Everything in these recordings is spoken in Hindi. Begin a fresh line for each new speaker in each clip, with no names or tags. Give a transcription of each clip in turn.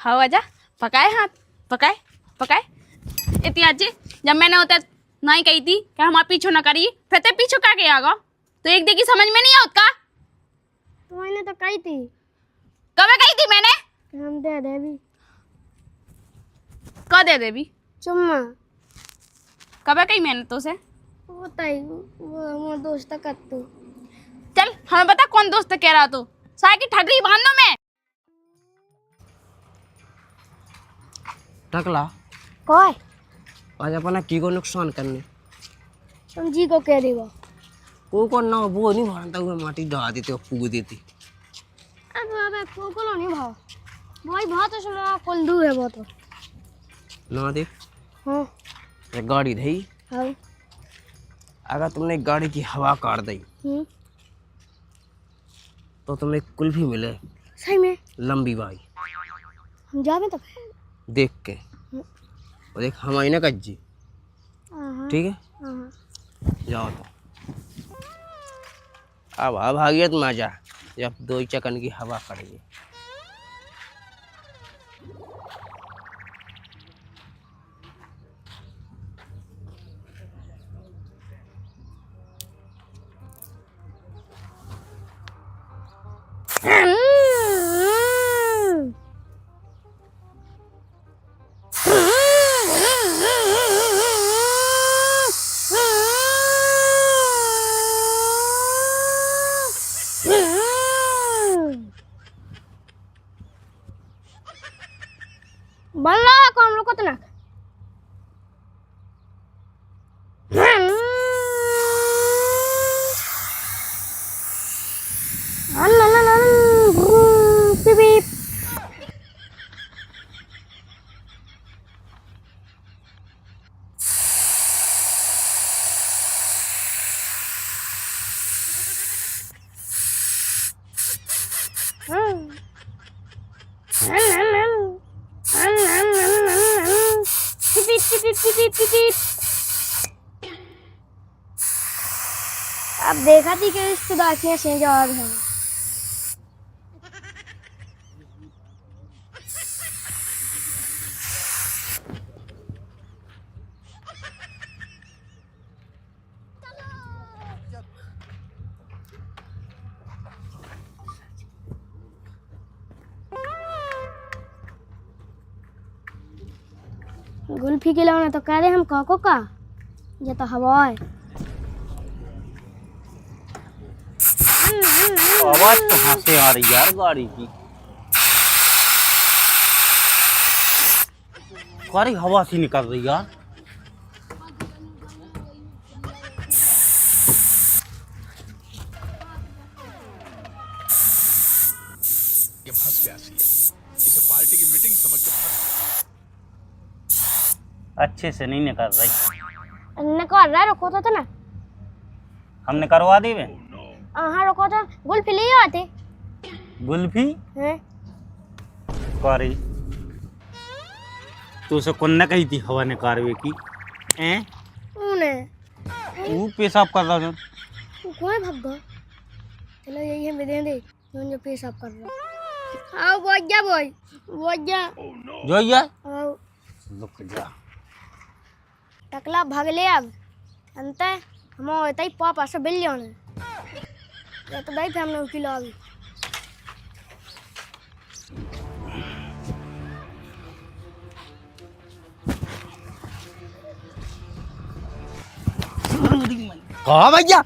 हाँ आजा पकाए हाथ पकाए पकाए इतनी अच्छी जब मैंने होता नहीं कही थी कि हम आप पीछे ना करिए फिर ते पीछे का के आगा तो एक देखी समझ में नहीं आता
तो मैंने तो कही थी
कब कही थी मैंने
हम दे दे भी
कब दे दे भी
चुम्मा
कब कही मैंने तो से
वो तई वो हमारा दोस्त का तो
चल हमें बता कौन दोस्त कह रहा तू साय की ठगरी बांध दो मैं
टकला
कोई
आज अपना की को नुकसान करने
तुम जी को कह देगा
को ना वो नहीं भरता हुआ माटी दहा देते और फूक देती
अबे कोको नहीं भाव भाई बहुत सुना कल दूर है बहुत
ना देख
हाँ
एक गाड़ी रही
हाँ
अगर तुमने एक गाड़ी की हवा काट दी तो तुम्हें कुल्फी मिले
सही में
लंबी भाई
हम जावे तो
देख के और देख हम आई ना कज्जी ठीक है जाओ तो अब भागिए तुम आ जा जब दो चकन की हवा करेगी
बल्ला को हम लोग को तो ना अब देखा थी कि इसकी दाखियाँ से जवाब है गुल्फी खिलाना तो कह रहे हम काको का ये तो हवा है
आवाज कहाँ से आ रही यार गाड़ी की गाड़ी हवा से निकल रही यार
ये फंस गया सी है इसे पार्टी की मीटिंग समझ के
अच्छे से नहीं निकल रही
निकाल रहा रुको तो ना
हमने करवा दी वे
हाँ रुको तो गुल्फी ले आते
गुल्फी
हैं
कारी तू उसे कौन कही थी हवा निकालवे की हैं
उने
तू पेशाब कर रहा था
कोई भाग गया चलो यही है दे दे जो पेशाब कर रहा आओ बोल जा
जो या
आओ
रुक जा
टकला भाग ले अब अंत हम होता ही पापा से बिल जाने ये तो दाई थे हमने किलो अभी
कहा भैया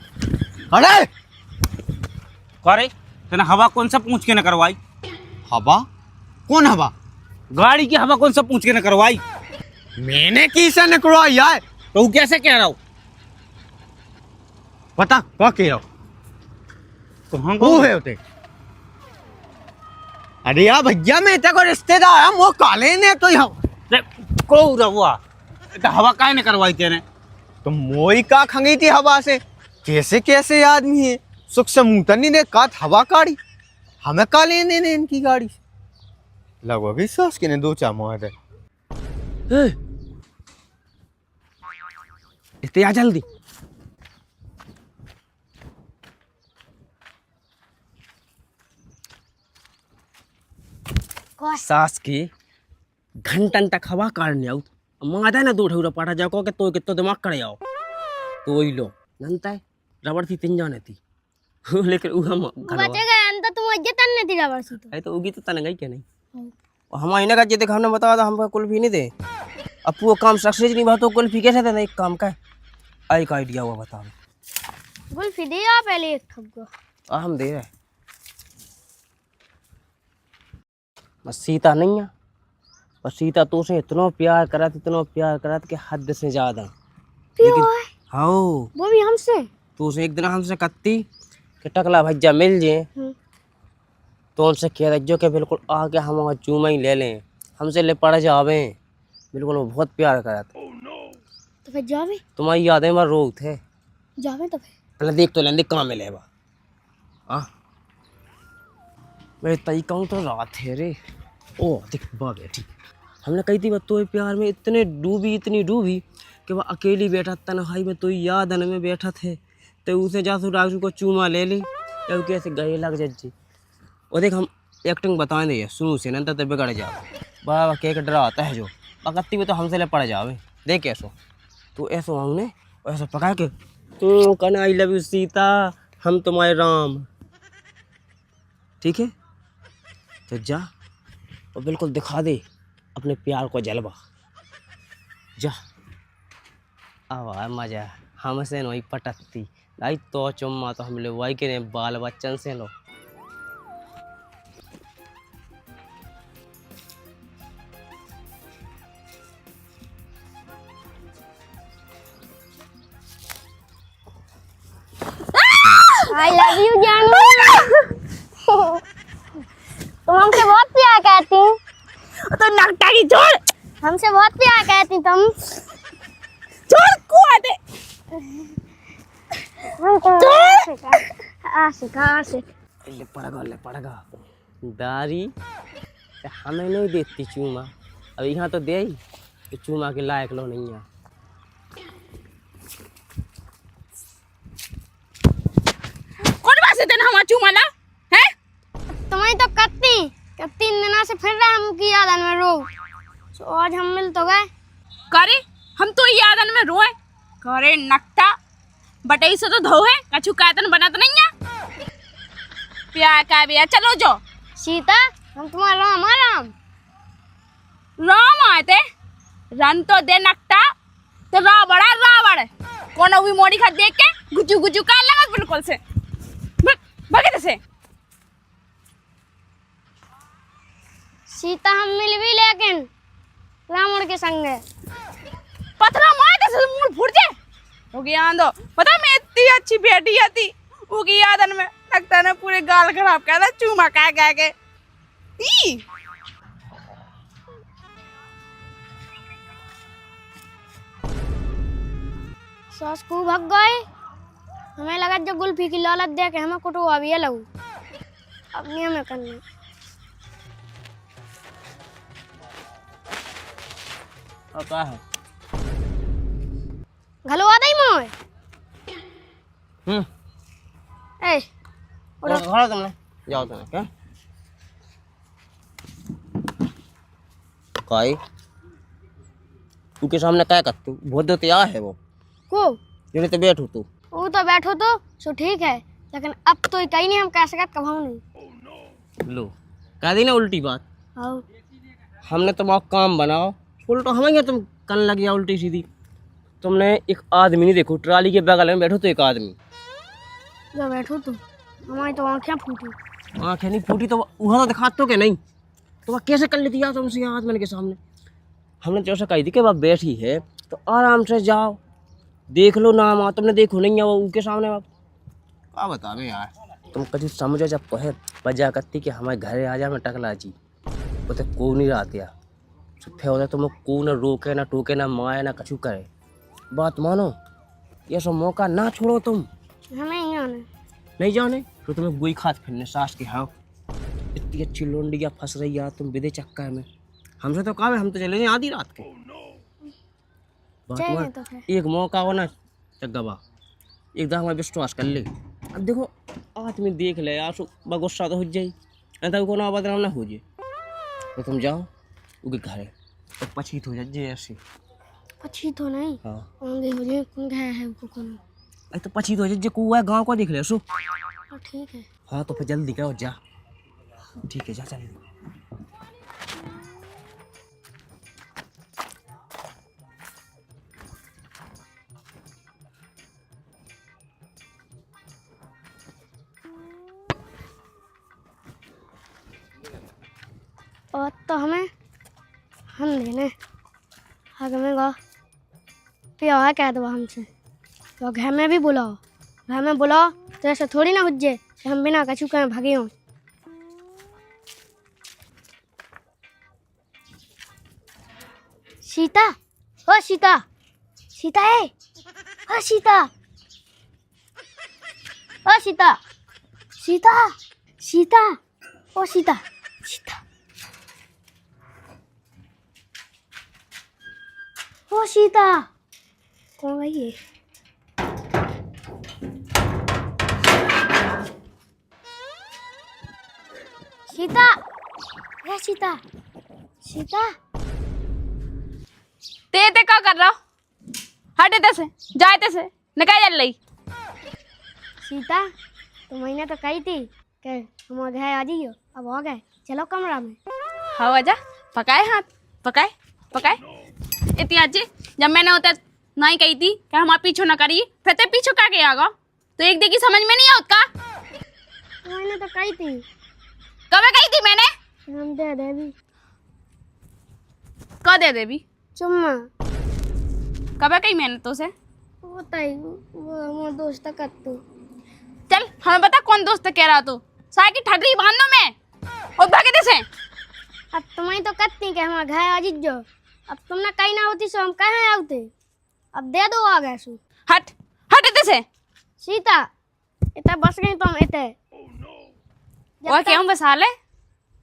अरे करे तूने हवा कौन सा पूछ के न करवाई
हवा कौन हवा
गाड़ी की हवा कौन सा पूछ के न करवाई
मैंने किसे निकलवाई यार
तो कैसे कह रहा हूँ
बता क्या कह रहा
कहाँ
वो है उते अरे यार भैया मैं तेरे को रिश्तेदार हम वो काले ने तो यहाँ
को रहुआ तो हवा काहे ने करवाई तेने
तो मोई का खंगी थी हवा से कैसे कैसे आदमी है सुख से मुंतनी ने का हवा काढ़ी हमें का लेने ने इनकी गाड़ी से लगवा विश्वास के ने दो चार मार है इतने आ जल्दी सास की
घंटन तक हवा काटने आओ मादा ना दो ठौरा पाटा जाओ के तो कितो दिमाग करे आओ तो वही लो नंता है रबड़ थी 3 जाने थी लेकिन वो हम
बचे गए अंत तुम इज्जत नहीं थी रबर सी तो
है तो उगी तो तन गई क्या नहीं और हम इन्हें का जे देखा हमने बताया था हमको कुल्फी नहीं दे अब वो काम सक्सेस नहीं हुआ तो कुल्फी कैसे देना एक काम का एक आइडिया हुआ बताओ
गुल्फी दिया पहले एक ठुक
हम दे रहे बस सीता नहीं है और सीता तो से इतना प्यार करा कि हद से ज्यादा लेकिन हाँ
वो भी हमसे
तो उसे एक दिन हमसे कत्ती कि टकला भज्जा मिल जाए तो उनसे कह रहे कि बिल्कुल आके हम वहाँ चूमा ही ले लें हमसे ले पड़ जावे बिल्कुल वो बहुत प्यार करा था
तो फिर जावे
तुम्हारी यादें मार रो थे
जावे तो फिर
पहले देख तो लेंदे कहाँ मिले बा मैं तई कहूँ तो रात है रे ओ देख बा बेटी हमने कही थी तो प्यार में इतनी डूबी कि वह अकेली बैठा तन्हाई में तो याद आने में बैठा थे तो उसे जासू राजू को चूमा ले ली तो कैसे गए लग जज्जी और देख हम एक्टिंग बताएं दे शुरू से न तो बिगड़ जाओ बाबा केक डरा आता है जो पकड़ती में तो हमसे ले पड़ जावे देख ऐसो तो ऐसो हमने ऐसा पका के कहना आई लव यू सीता हम तुम्हारे राम ठीक है तो जा और बिल्कुल दिखा दे अपने प्यार को जलवा जा आवा मजा हमसे नहीं पटकती लाई तो चुम्मा तो हम लोग वही के बाल बच्चन से लो
आई लव यू जानू तुम हमसे बहुत प्यार करती
तो नकटा की छोड़
हमसे बहुत प्यार करती तुम
छोड़ कुआ दे
आशिक
ले पड़ेगा दारी हमें नहीं देती चूमा अब यहाँ तो दे ही तो चूमा के लायक लो नहीं है
कौन बात से तेना हमारा चूमाला है
तुम्हें तो कत्ती 3 दिन से फिर रहा हम की याद में रो तो आज हम मिल तो गए
करे हम तो यादन में रोए करे नकटा बटई से तो धो है कछु कातन बनत नहीं है प्यार का बिया चलो जो
सीता हम तुम्हारा राम
राम आते रन तो दे नकटा तो रावण कौन हुई मोड़ी खा देख के गुजू का लगा बिल्कुल से भगत से
सीता हम मिल भी लेकिन रावण के संग
पथरा मार दे मुंह फूट जाए हो गया आंदो पता मैं इतनी अच्छी बेटी थी वो की यादन में लगता ने पूरे गाल खराब कर दिया चूमा कह के ई
सास को भग गए हमें लगा जब गुल्फी की लालच दे के हमें कुटो अभी ये लगू अब नहीं हमें करना
और क्या है
घलो आ दई मोय ए
और घर तुमने जाओ तुमने क्या काई तू के सामने क्या करती हूँ बहुत देते आ है वो
को
जेने ते बैठू तू
वो तो बैठो तो सो ठीक है लेकिन अब तो कहीं नहीं हम कह सकत कभाऊ नहीं
लो कह दी ना उल्टी बात
आओ
हमने तुम्हारा काम बनाओ उल्टा हमें तुम कन लग गया उल्टी सीधी तुमने एक आदमी नहीं देखो ट्राली के बगल में बैठो तो एक आदमी
जब बैठो तो हमारी तो आँखें फूटी
आँखें नहीं फूटी तो वहाँ तो दिखा तो क्या नहीं तो वह कैसे कर लेती यार तुमसे आदमी के सामने हमने जैसे कही थी कि वह बैठी है तो आराम से जाओ देख लो ना माँ तुमने देखो नहीं है वो उनके सामने आप क्या बता यार तुम कभी समझो जब कहे बजा करती कि हमारे घर आ जा मैं टकला जी वो तो को नहीं रहा दिया छुट्टे होता तुम को ना रोके ना टोके ना माए ना कछु करे बात मानो ये सब मौका ना छोड़ो तुम
हमें नहीं आना
नहीं जाने तो तुम्हें गोई खाद फिरने सास की हाँ इतनी अच्छी लोंडिया फंस रही यार तुम विदे चक्कर में हमसे तो काम है हम तो चले जाए आधी रात के बात
चाहिए
मान
तो फिर
एक मौका हो ना चग्गवा एकदम हमारे विश्वास कर ले अब देखो आदमी देख ले यार गुस्सा तो हो जाए ऐसा को ना बदनाम ना हो जाए तो तुम जाओ उनके घर है तो पछीत हो जाए ऐसे।
अच्छी तो नहीं
हाँ
आगे हो जाए कौन गया है को कौन।
अरे तो पछीत हो जाए जे कुआ गांव को देख ले सो।
हाँ ठीक है।
हाँ तो फिर जल्दी करो जा। ठीक है जा चल।
और तो हमें हम देने हमें गा प्यार कह दो हमसे तो घर में भी बुलाओ। घर में बुलाओ तो ऐसा थोड़ी ना हुज्जे कि हम बिना कछु कहीं भागे हों। सीता ओ सीता सीता है ओ सीता ओ सीता सीता सीता ओ सीता सीता ओ सीता कौन है ये। सीता ए सीता सीता
ते क्या कर रहा हटे तैसे जाए तैसे निकाल जल रही।
सीता तो मैंने तो कही थी कि हम घर आ जाइयो अब हो गए चलो कमरा में।
हाँ आजा पकाए हाथ पकाए पकाए इतनी अच्छी जब मैंने होता नहीं कही थी कि हमारा पीछो ना करिए फिर ते पीछो का के आगा तो एक देखी समझ में नहीं आता का।
तो मैंने तो कही थी
कब कही थी मैंने
हम दे दे भी
कब दे देवी
चुम्मा
कब कही मैंने तो से
वो तई वो हमारा दोस्त का तू
चल हमें बता कौन दोस्त कह रहा तू साय की ठगरी बांध दो मैं और भागे से।
अब तुम्हें तो कहती कि हमारा घर आ जाइयो अब तुमने कहीं ना होती सो हम कहाँ आते अब दे दो आ गए सो।
हट हट से
सीता इतना बस गई तुम इतने
और क्या हम बसा ले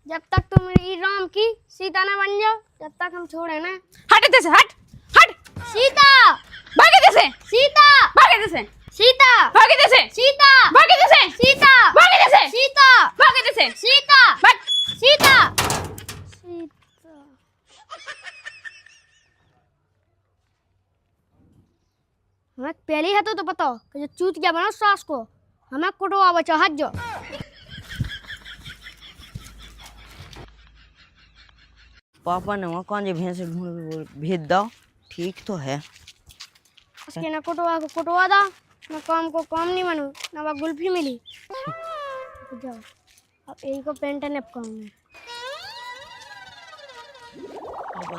जब तक तुम ई राम की सीता ना बन जाओ जब तक हम छोड़े ना।
हट से हट हट
सीता
भागे से
सीता
भागे से
सीता
भागे से
सीता
भागे से
सीता
भागे से
सीता
भागे से
सीता
भाग
सीता सीता हमें पहले ही है तो बताओ कि जो चूत क्या बना सास को हमें कुटवा बचा हज जो।
पापा ने वहाँ कौन जे भैंस ढूंढ भेज दो ठीक तो है।
उसके ना कुटवा को कुटवा दा ना काम को काम नहीं बनू ना वह गुल्फी मिली। जाओ अब यही को पेंट नेप कहूँगा।
अब